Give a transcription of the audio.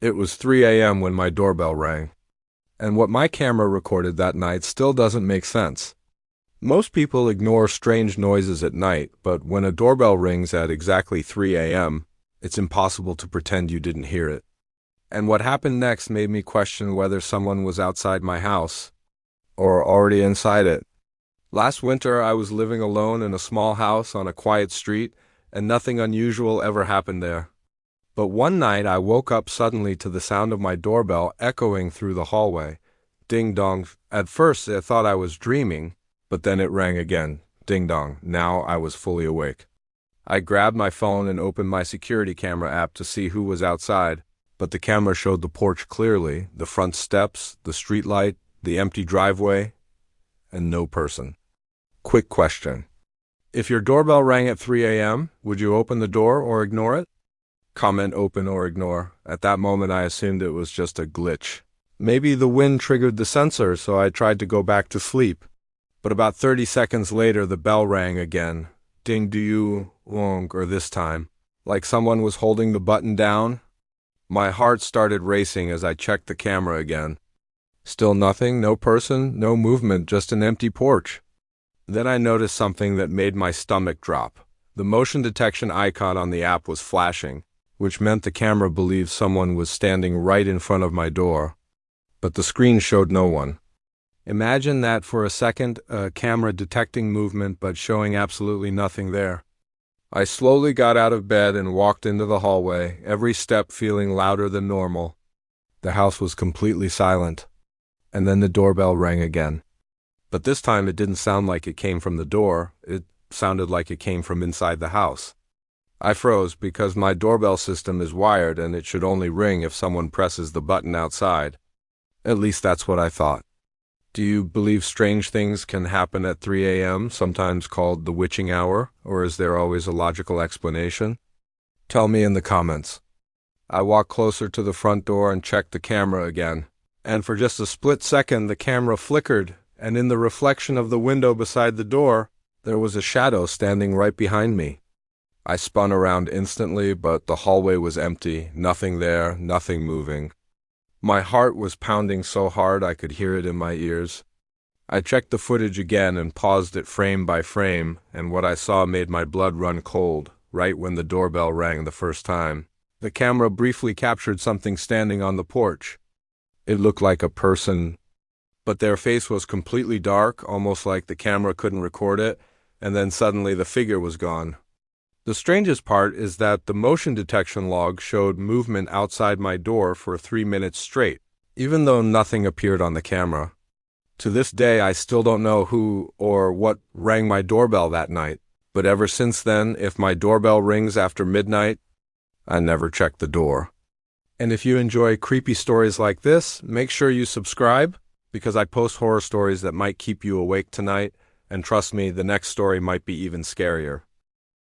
It was 3 a.m. when my doorbell rang, and what my camera recorded that night still doesn't make sense. Most people ignore strange noises at night, but when a doorbell rings at exactly 3 a.m., it's impossible to pretend you didn't hear it. And what happened next made me question whether someone was outside my house or already inside it. Last winter, I was living alone in a small house on a quiet street, and nothing unusual ever happened there. But one night, I woke up suddenly to the sound of my doorbell echoing through the hallway. Ding dong. At first, I thought I was dreaming, but then it rang again. Ding dong. Now I was fully awake. I grabbed my phone and opened my security camera app to see who was outside, but the camera showed the porch clearly, the front steps, the street light, the empty driveway, and no person. Quick question. If your doorbell rang at 3 a.m., would you open the door or ignore it? Comment open or ignore. At that moment, I assumed it was just a glitch. Maybe the wind triggered the sensor, so I tried to go back to sleep. But about 30 seconds later, the bell rang again. Ding do long, or this time, like someone was holding the button down. My heart started racing as I checked the camera again. Still nothing, no person, no movement, just an empty porch. Then I noticed something that made my stomach drop. The motion detection icon on the app was flashing, which meant the camera believed someone was standing right in front of my door. But the screen showed no one. Imagine that for a second, a camera detecting movement but showing absolutely nothing there. I slowly got out of bed and walked into the hallway, every step feeling louder than normal. The house was completely silent. And then the doorbell rang again. But this time it didn't sound like it came from the door, it sounded like it came from inside the house. I froze because my doorbell system is wired and it should only ring if someone presses the button outside. At least that's what I thought. Do you believe strange things can happen at 3 a.m., sometimes called the witching hour, or is there always a logical explanation? Tell me in the comments. I walked closer to the front door and checked the camera again. And for just a split second, the camera flickered, and in the reflection of the window beside the door, there was a shadow standing right behind me. I spun around instantly, but the hallway was empty, nothing there, nothing moving. My heart was pounding so hard I could hear it in my ears. I checked the footage again and paused it frame by frame, and what I saw made my blood run cold, right when the doorbell rang the first time. The camera briefly captured something standing on the porch. It looked like a person, but their face was completely dark, almost like the camera couldn't record it, and then suddenly the figure was gone. The strangest part is that the motion detection log showed movement outside my door for 3 minutes straight, even though nothing appeared on the camera. To this day, I still don't know who or what rang my doorbell that night, but ever since then, if my doorbell rings after midnight, I never check the door. And if you enjoy creepy stories like this, make sure you subscribe, because I post horror stories that might keep you awake tonight, and trust me, the next story might be even scarier.